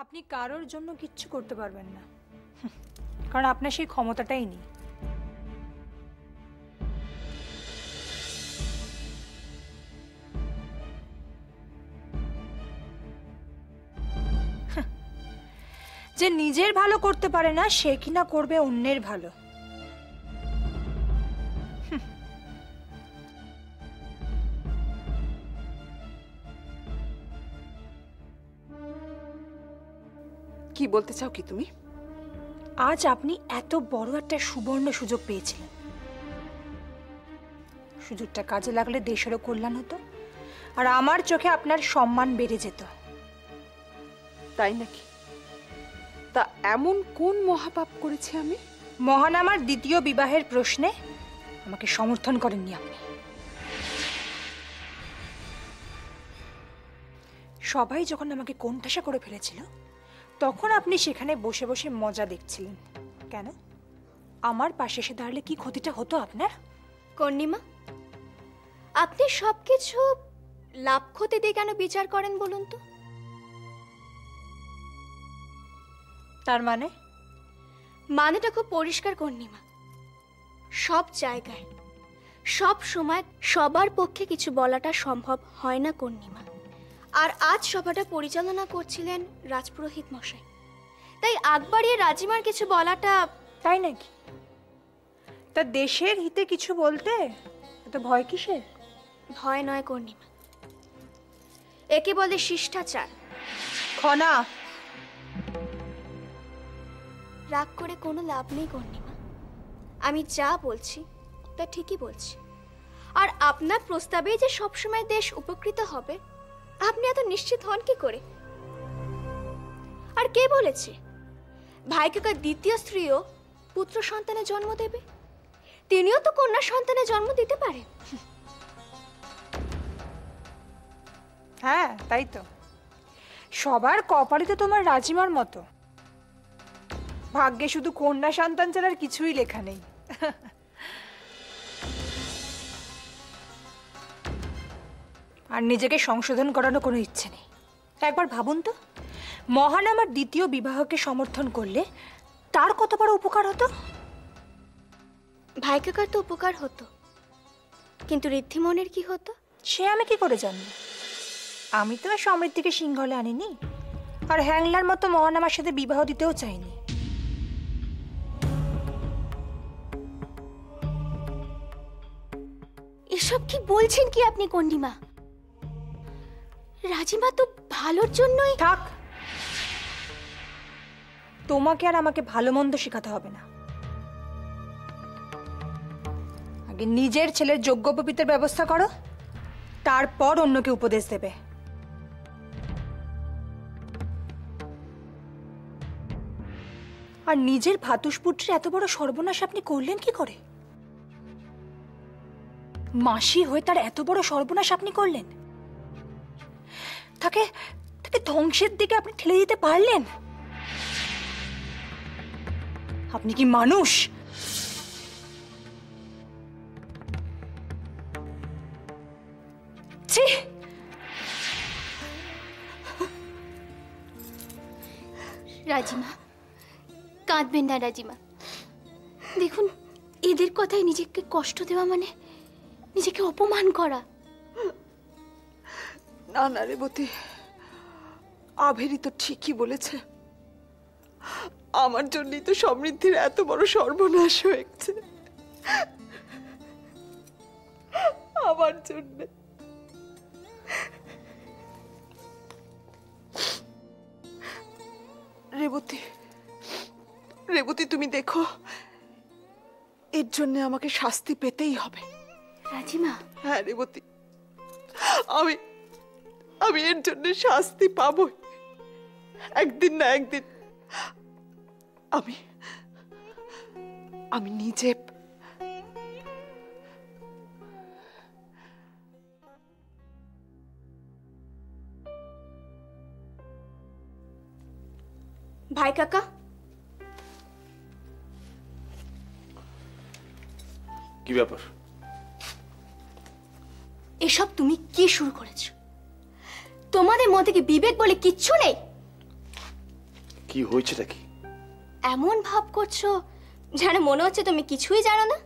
আপনি কারোর জন্য কিচ্ছু করতে পারবেন না, কারণ আপনার সেই ক্ষমতাটাই নেই। যে নিজের ভালো করতে পারে না সে কিনা করবে অন্যের ভালো। কি বলতে চাও কি তুমি? আজ আপনি এত বড় একটা সুবর্ণ সুযোগ পেয়েছিলেন। সুযোগটা কাজে লাগলে দেশেরও কল্যাণ হতো, আর আমার চোখে আপনার সম্মান বেড়ে যেত। তাই নাকি? তা এমন কোন মহাপাপ করেছি আমি? মহান আমার দ্বিতীয় বিবাহের প্রশ্নে আমাকে সমর্থন করেননি আপনি। সবাই যখন আমাকে কোণঠাসা করে ফেলেছিল তখন আপনি সেখানে বসে বসে মজা দেখছিলেন। কেন? আমার পাশে এসে দাঁড়ালে কি ক্ষতিটা হতো আপনার? কর্ণিমা, আপনি সবকিছু লাভ ক্ষতি দিয়ে কেন বিচার করেন বলুন তো? তার মানে? মানেটা খুব পরিষ্কার কর্ণিমা। সব জায়গায় সব সময় সবার পক্ষে কিছু বলাটা সম্ভব হয় না কর্ণিমা। আর আজ সভাটা পরিচালনা করছিলেন রাজপুরোহিত মশাই, তাই আগ বাড়িয়ে রাজিমার কিছু বলাটা। তাই নাকি? তা দেশের হিতে কিছু বলতে এত ভয় কিসের? ভয় নয় কর্ণিমা, একে বলে শিষ্টাচার। খনা, রাগ করে কোনো লাভ নেই কর্ণিমা। আমি যা বলছি তা ঠিকই বলছি। আর আপনার প্রস্তাবে যে সবসময় দেশ উপকৃত হবে আপনি এত নিশ্চিত হন কি করে? আর কে বলেছে ভাইকাকার দ্বিতীয় স্ত্রীও পুত্র সন্তানের জন্ম দেবে? তিনিও তো কন্যা সন্তানের জন্ম দিতে পারেন। হ্যাঁ তাই তো। সবার কপালে তো তোমার রাজিমার মতো। ভাগ্যে শুধু কন্যা সন্তান ছাড়া আর কিছুই লেখা নেই। আর নিজেকে সংশোধন করারও কোনো ইচ্ছে নেই। একবার ভাবুন তো, মহান আমার দ্বিতীয় বিবাহকে সমর্থন করলে তার কত বড় উপকার হতো। ভাইকাকার তো উপকার হতো, কিন্তু ঋদ্ধিমনের কি হতো? সে আমি কি করে জানবো? আমি তো আর সমৃদ্ধিকে সিংহলে আনিনি, আর হ্যাংলার মতো মহান আমার সাথে বিবাহ দিতেও চাইনি। এসব কি বলছেন কি আপনি কর্ণিমা? রাজিমা তো ভালোর জন্যই। থাক, তোমাকে আর আমাকে ভালো মন্দ শেখাতে হবে না। আগে নিজের ছেলের যজ্ঞোপবীতের ব্যবস্থা করো, তারপর অন্যকে উপদেশ দেবে। আর নিজের ভাতুষপুত্রের এত বড় সর্বনাশ আপনি করলেন কি করে? মাসি হয়ে তার এত বড় সর্বনাশ আপনি করলেন। তাকে তাকে ধ্বংসের দিকে আপনি ঠেলে দিতে পারলেন? আপনি কি মানুষ? ছি! রাজিমা, কাঁদবেন না রাজিমা। দেখুন, এদের কথায় নিজেকে কষ্ট দেওয়া মানে নিজেকে অপমান করা। না না রেবতী, আভেরি তো ঠিকই বলেছে। আমার জন্যই তো সমৃদ্ধির এত বড় সর্বনাশ হয়েছে। আমার জন্য। রেবতী, রেবতী তুমি দেখো, এর জন্য আমাকে শাস্তি পেতেই হবে। রাজিমা। হ্যাঁ রেবতী, আমি এর জন্য শাস্তি পাবো একদিন না একদিন। আমি নিজে ভাই কাকা, কি ব্যাপার? এসব তুমি কি শুরু করেছো? তোমাদের মধ্যে কি বিবেক বলে কিচ্ছু নেই? কি হয়েছেটা কি? এমন ভাব করছো যেন মনে হচ্ছে তুমি কিছুই জানো না।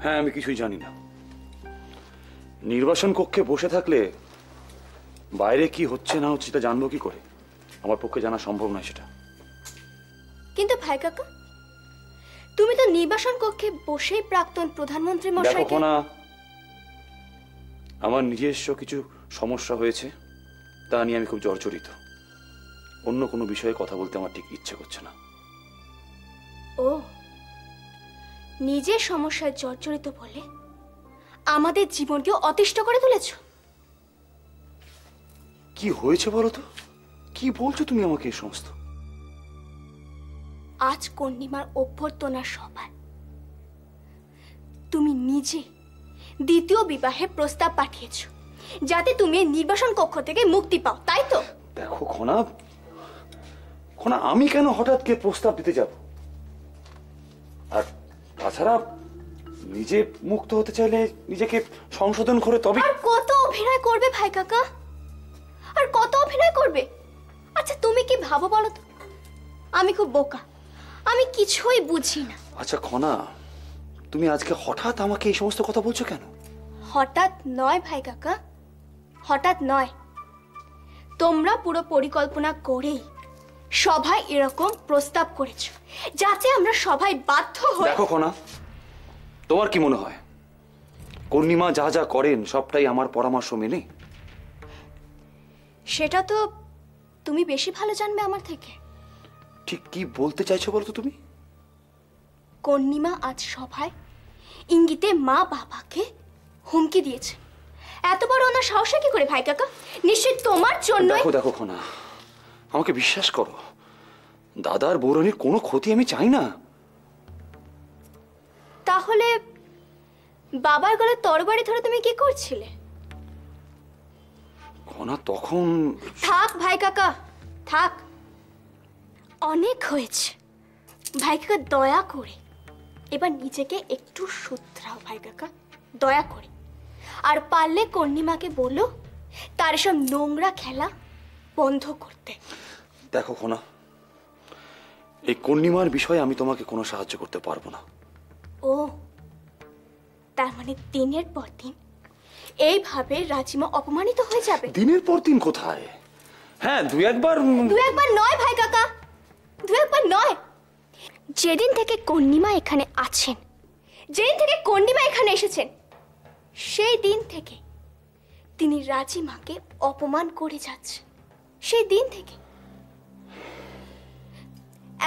হ্যাঁ, আমি কিছুই জানি না। নির্বাসন কক্ষে বসে থাকলে বাইরে কি হচ্ছে না হচ্ছে তা জানবো কি করে? আমার পক্ষে জানা সম্ভব নয় সেটা। কিন্তু ভাই কাকা, তুমি তো নির্বাসন কক্ষে বসেই প্রাক্তন প্রধানমন্ত্রী দেখো মশাইকে। না, আমার নিজস্ব কিছু সমস্যা হয়েছে, তা নিয়ে আমি খুব জর্জরিত। অন্য কোনো বিষয়ে কথা বলতে আমার ঠিক ইচ্ছে করছে না। ও, নিজের সমস্যায় জর্জরিত বলে আমাদের জীবনকে অতিষ্ঠ করে তুলেছ। কি হয়েছে বলো তো? কি বলছো তুমি আমাকে এই সমস্ত? আজ কন্যিমার অভ্যর্থনার সভায় তুমি নিজে দ্বিতীয় বিবাহের প্রস্তাব পাঠিয়েছ, যাতে তুমি এই নির্বাসন কক্ষ থেকে মুক্তি পাও, তাই তো? দেখো খনা, খনা, আমি কেন হঠাৎ কে প্রস্তাব দিতে যাব? আর তাছাড়া নিজে মুক্ত হতে চাইলে নিজেকে সংশোধন করে তবে। আর কত অভিনয় করবে ভাই কাকা, আর কত অভিনয় করবে? আচ্ছা তুমি কি ভাবো বলো তো? আমি খুব বোকা, আমি কিছুই বুঝি না। আচ্ছা খনা, তুমি আজকে হঠাৎ আমাকে এই সমস্ত কথা বলছো কেন? হঠাৎ নয় ভাই কাকা, হঠাৎ নয়। তোমরা পুরো পরিকল্পনা করেই সভায় এরকম প্রস্তাব করেছো, যাতে আমরা সবাই বাধ্য হই। দেখো খনা, তোমার কি মনে হয় কর্ণিমা যা যা করেন সবটাই আমার পরামর্শ মেনে? সেটা তো তুমি বেশি ভালো জানবে আমার থেকে। ঠিক কি বলতে চাইছো বলো তো তুমি? কন্যিমা আজ সভায় ইঙ্গিতে মা বাবাকে হুমকি দিয়েছে। এত বড় ওনার সাহস কি করে ভাই কাকা? নিশ্চয় তোমার জন্য। দেখো দেখো খনা, আমাকে বিশ্বাস করো, দাদার বৌরানির কোনো ক্ষতি আমি চাই না। তাহলে বাবার গলায় তরবারি ধরে তুমি কি করছিলে? খনা তখন। থাক ভাই কাকা, থাক, অনেক হয়েছে। ভাই কাকা দয়া করে এবার নিজেকে একটু শুধরাও ভাই কাকা, দয়া করে। আর পারলে কন্যিমাকে বলো তার এসব নোংরা খেলা বন্ধ করতে। দেখো খনা, এই কন্যিমার বিষয়ে আমি তোমাকে কোনো সাহায্য করতে পারবো না। ও, তার মানে দিনের পর দিন এইভাবে রাজিমা অপমানিত হয়ে যাবে? দিনের পর দিন কোথায়? হ্যাঁ, দু একবার নয় ভাই কাকা, দু একবার নয়। যেদিন থেকে কন্যিমা এখানে আছেন, যেদিন থেকে কন্যিমা এখানে এসেছেন, সেই দিন থেকে তিনি রাজিমাকে অপমান করে যাচ্ছেন। সেই দিন থেকে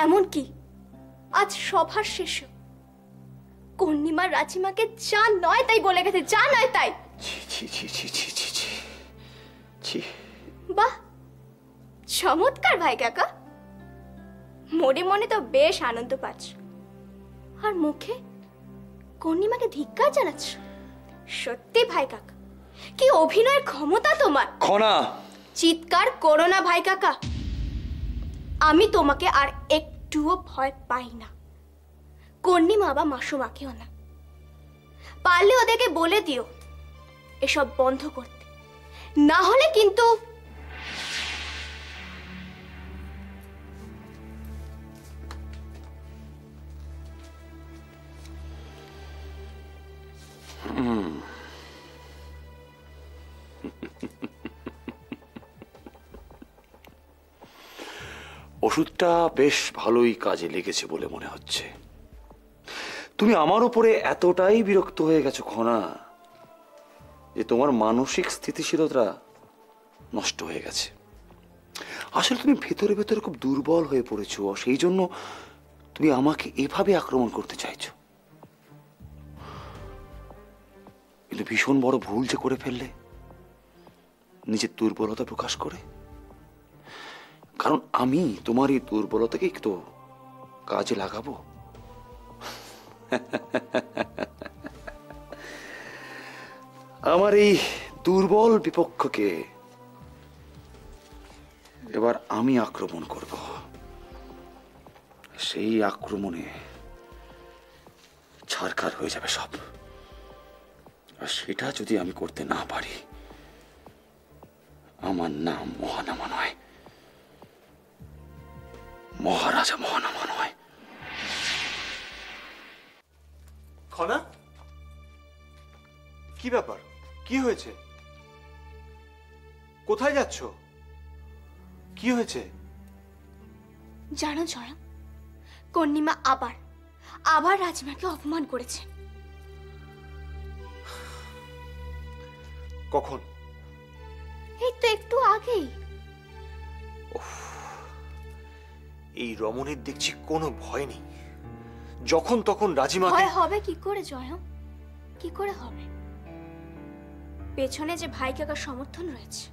এমনকি আজ সভার শেষে কন্যিমা রাজিমাকে যা নয় তাই বলে গেছে, যা নয় তাই। ছি ছি ছি ছি ছি ছি ছি ছি। বাহ, চমৎকার ভাই কাকা, মনে মনে তো বেশ আনন্দ পাচ্ছ, আর মুখে কন্যিমাকে ধিক্কার জানাচ্ছ। সত্যি ভাই কাকা, কি অভিনয়ের ক্ষমতা তোমার! খনা, চিৎকার করো না ভাই কাকা, আমি তোমাকে আর একটুও ভয় পাই না। কন্যিমা বা মাসুমাকেও না। পারলে ওদেরকে বলে দিও এসব বন্ধ করতে, না হলে কিন্তু। ওষুধটা বেশ ভালোই কাজে লেগেছে বলে মনে হচ্ছে। তুমি আমার উপরে এতটাই বিরক্ত হয়ে গেছো খনা, যে তোমার মানসিক স্থিতিশীলতা নষ্ট হয়ে গেছে। আসলে তুমি ভেতরে ভেতরে খুব দুর্বল হয়ে পড়েছো, সেই জন্য তুমি আমাকে এভাবে আক্রমণ করতে চাইছো। কিন্তু ভীষণ বড় ভুল যে করে ফেললে নিজের দুর্বলতা প্রকাশ করে। কারণ আমি তোমার এই দুর্বলতাকেই তো কাজে লাগাবো। আমার এই দুর্বল বিপক্ষকে এবার আমি আক্রমণ করব। সেই আক্রমণে ছারখার হয়ে যাবে সব। আর সেটা যদি আমি করতে না পারি, আমার নাম মহানামা নয়, মহারাজা মহানামা নয়। খনা, কি ব্যাপার? কি হয়েছে? কোথায় যাচ্ছ? কি হয়েছে? জানো জয়ম, কর্ণিমা আবার রাজিমাকে অপমান করেছে। কখন? এই তো একটু আগেই। এই রমণীর দেখছি কোনো ভয় নেই, যখন তখন রাজিমাকে। ভয় হবে কি করে জয়ম? কি করে হবে? পেছনে যে ভাই কাকার সমর্থন রয়েছে।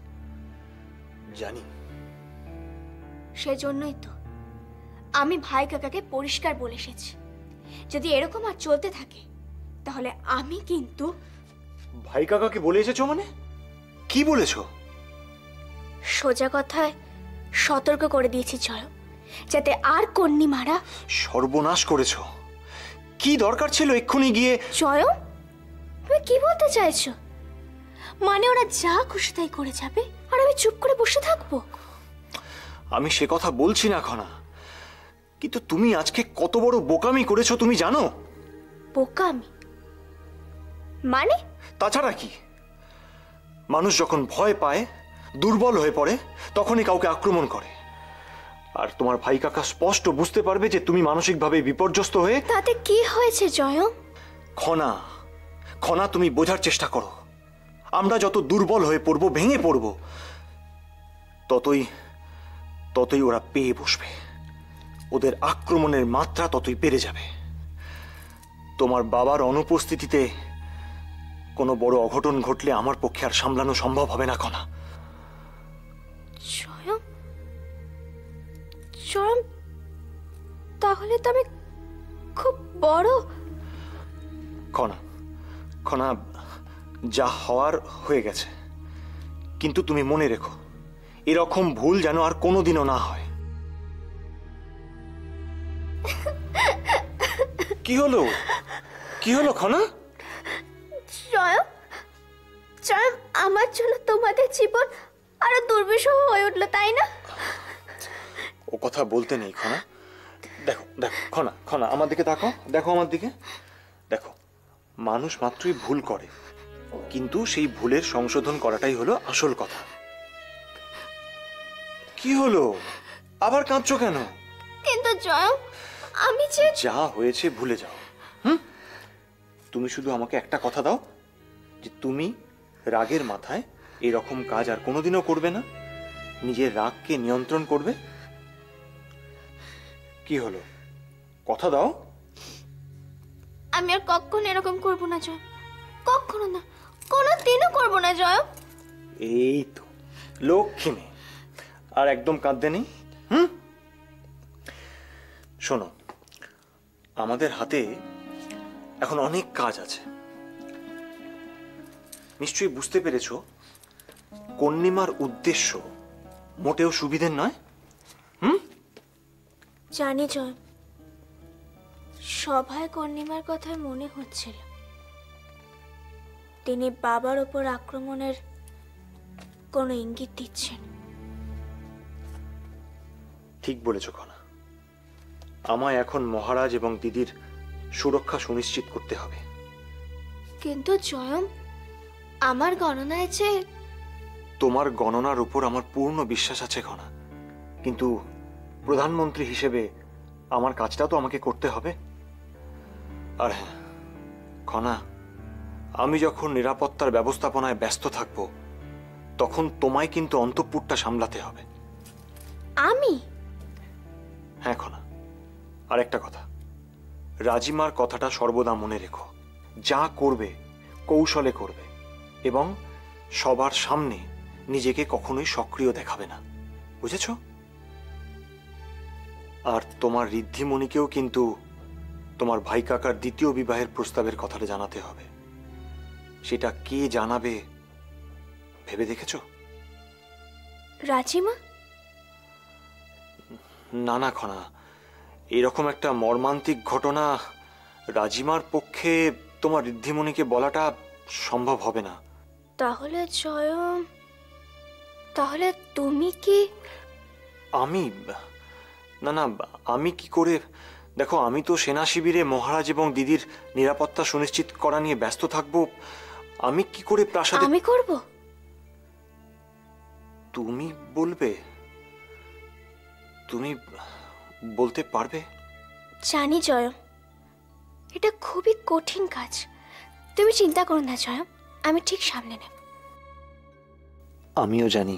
জানি। সেজন্যই তো আমি ভাই কাকাকে পরিষ্কার বলে এসেছি, যদি এরকম আর চলতে থাকে তাহলে আমি কিন্তু। ভাই কাকাকে বলে এসেছো মানে? কি বলেছো? সোজা কথায় সতর্ক করে দিয়েছি জয়ম, যাতে আর কর্ণিমারা। সর্বনাশ করেছো। কি দরকার ছিল এক্ষুনি গিয়ে? জয়ম, তুমি কি বলতে চাইছো? মানে ওরা যা খুশি তাই করে যাবে আর আমি চুপ করে বসে থাকবো? আমি সে কথা বলছি না খনা, কিন্তু তুমি আজকে কত বড় বোকামি করেছো তুমি জানো? বোকামি মানে? তাছাড়া কি, মানুষ যখন ভয় পায়, দুর্বল হয়ে পড়ে, তখনই কাউকে আক্রমণ করে। আর তোমার ভাই কাকা স্পষ্ট বুঝতে পারবে যে তুমি মানসিকভাবে বিপর্যস্ত হয়ে। তাতে কি হয়েছে জয়ম? খনা, খনা, তুমি বোঝার চেষ্টা করো। আমরা যত দুর্বল হয়ে পড়ব, ভেঙে পড়ব, ততই ততই ওরা পেয়ে বসবে। ওদের আক্রমণের মাত্রা ততই বেড়ে যাবে। তোমার বাবার অনুপস্থিতিতে কোনো বড় অঘটন ঘটলে আমার পক্ষে আর সামলানো সম্ভব হবে না খনা। জয়ম, জয়ম, তাহলে তো আমি খুব বড়। খনা, খনা, যা হওয়ার হয়ে গেছে, কিন্তু তুমি মনে রেখো, এরকম ভুল যেন আর কোনোদিনও না হয়। কি হলো? কি হলো খনা? জয়ম, জয়ম, আমার জন্য তোমাদের জীবন আরো দুর্বিষহ হয়ে উঠলো, তাই না? ও কথা বলতে নেই খনা। দেখো দেখো খনা, খনা, আমার দিকে তাকাও, দেখো আমার দিকে। দেখো, মানুষ মাত্রই ভুল করে, কিন্তু সেই ভুলের সংশোধন করাটাই হলো আসল কথা। কি হলো? আবার কাঁদছো কেন? কিন্তু জয়ম, আমি যে। যা হয়েছে ভুলে যাও। তুমি শুধু আমাকে একটা কথা দাও, যে তুমি রাগের মাথায় এরকম কাজ আর কোনোদিনও করবে না, নিজের রাগকে নিয়ন্ত্রণ করবে। কি হলো? কথা দাও। আমি আর কখনো এরকম করবো না জয়ম, কখনো না, কোনোদিনও করবো না জয়ম। এই তো লক্ষ্মী মেয়ে, আর একদম কাঁদতে নেই। শোনো, আমাদের হাতে এখন অনেক কাজ আছে। নিশ্চয়ই বুঝতে পেরেছো কর্ণিমার উদ্দেশ্য মোটেও সুবিধের নয়। জানি জয়ম, সভায় কর্ণিমার কথা মনে হচ্ছিল তিনি বাবার ওপর আক্রমণের কোনো ইঙ্গিত দিচ্ছেন। ঠিক বলেছ খনা, আমায় এখন মহারাজ এবং দিদির সুরক্ষা সুনিশ্চিত করতে হবে। কিন্তু জয়ম, আমার গণনায় যে। তোমার গণনার উপর আমার পূর্ণ বিশ্বাস আছে খনা, কিন্তু প্রধানমন্ত্রী হিসেবে আমার কাজটা তো আমাকে করতে হবে। আর হ্যাঁ খনা, আমি যখন নিরাপত্তার ব্যবস্থাপনায় ব্যস্ত থাকব, তখন তোমায় কিন্তু অন্তঃপুরটা সামলাতে হবে। আমি? হ্যাঁ খনা, আর একটা কথা, রাজিমার কথাটা সর্বদা মনে রেখো। যা করবে কৌশলে করবে, এবং সবার সামনে নিজেকে কখনোই সক্রিয় দেখাবে না, বুঝেছ? আর তোমার ঋদ্ধিমণিকেও কিন্তু তোমার ভাই কাকার দ্বিতীয় বিবাহের প্রস্তাবের কথাটা জানাতে হবে। সেটা কে জানাবে ভেবে দেখেছো? রাজিমা? না না খনা, এরকম একটা মর্মান্তিক ঘটনা রাজিমার পক্ষে তোমার ঋদ্ধিমণিকে বলাটা সম্ভব হবে না। তাহলে জয়ম, তাহলে তুমি কি? না না, আমি কি করে? দেখো, আমি তো সেনা শিবিরে মহারাজ এবং দিদির নিরাপত্তা সুনিশ্চিত করা নিয়ে ব্যস্ত থাকবো। আমি কি করে প্রাসাদে? আমি করব। তুমি বলবে? তুমি বলতে পারবে? জানি জয়ম, এটা খুবই কঠিন কাজ। তুমি চিন্তা করো না জয়ম, আমি ঠিক সামলে নেব। আমিও জানি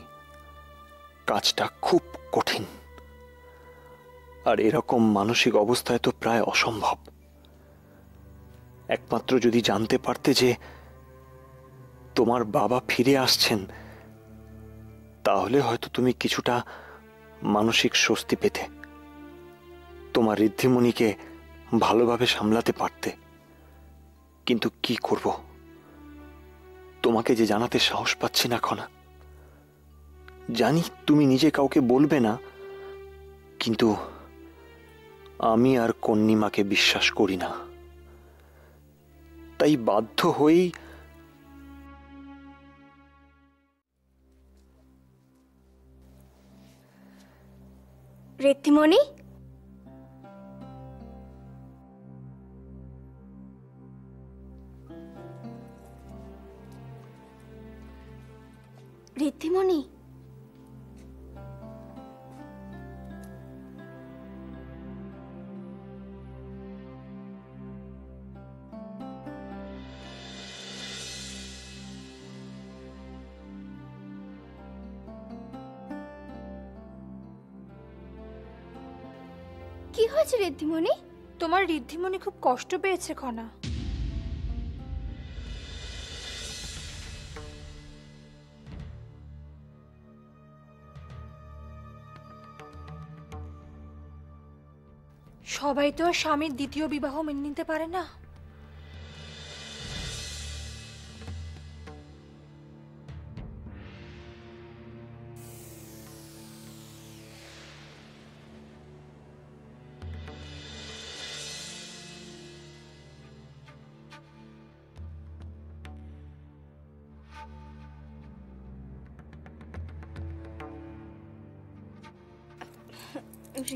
কাজটা খুব কঠিন, আর এরকম মানসিক অবস্থায় তো প্রায় অসম্ভব। একমাত্র যদি জানতে পারতে যে তোমার বাবা ফিরে আসছেন, তাহলে হয়তো তুমি কিছুটা মানসিক স্বস্তি পেতে, তোমার ঋদ্ধিমণিকে ভালোভাবে সামলাতে পারতে। কিন্তু কি করব, তোমাকে যে জানাতে সাহস পাচ্ছি না খনা। জানি তুমি নিজে কাউকে বলবে না, কিন্তু আমি আর কন্নিমাকে বিশ্বাস করি না, তাই বাধ্য হয়েই ঋদ্ধিমণি, ঋদ্ধিমণি, কি হয়েছে ঋদ্ধিমণি? তোমার ঋদ্ধিমণি খুব কষ্ট পেয়েছে খনা। সবাই তো আর স্বামীর দ্বিতীয় বিবাহ মেনে নিতে পারে না।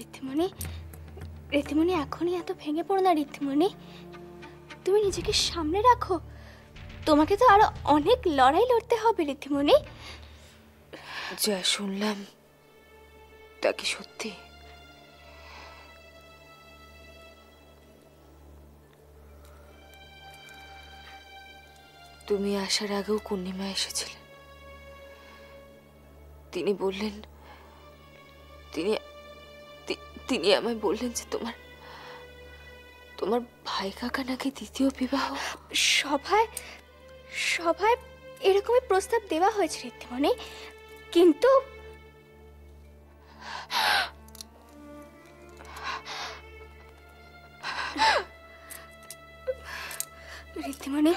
ঋদ্ধিমণি, ঋদ্ধিমণি, এখনই এত ভেঙে পড়ো না ঋদ্ধিমণি। তুমি নিজেকে সামনে রাখো, তোমাকে তো আরো অনেক লড়াই লড়তে হবে ঋদ্ধিমণি। যা শুনলাম তা কি সত্যি? তুমি আসার আগেও কন্নিমা এসেছিলেন। তিনি বললেন, তিনি আমায় বললেন যে তোমার ভাই কাকা নাকি দ্বিতীয় বিবাহ। সভায় সভায় এরকমই প্রস্তাব দেওয়া হয়েছে ঋদ্ধিমণি, কিন্তু ঋদ্ধিমণি,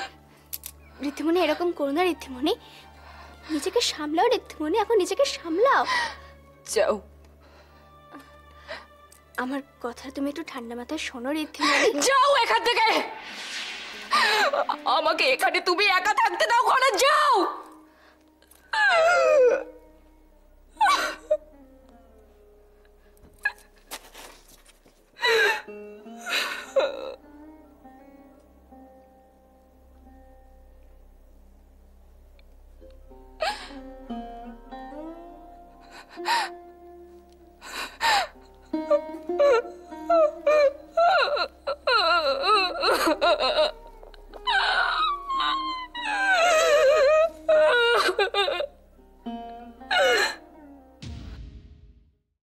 ঋদ্ধিমণি, এরকম করো না ঋদ্ধিমণি। নিজেকে সামলাও ঋদ্ধিমণি, এখন নিজেকে সামলাও। যাও, আমার কথা তুমি একটু ঠান্ডা মাথায় শোনো ঋদ্ধিমণি। যাও এখান থেকে। আমাকে এখানে তুমি একা থাকতে দাও, ঘরে যাও।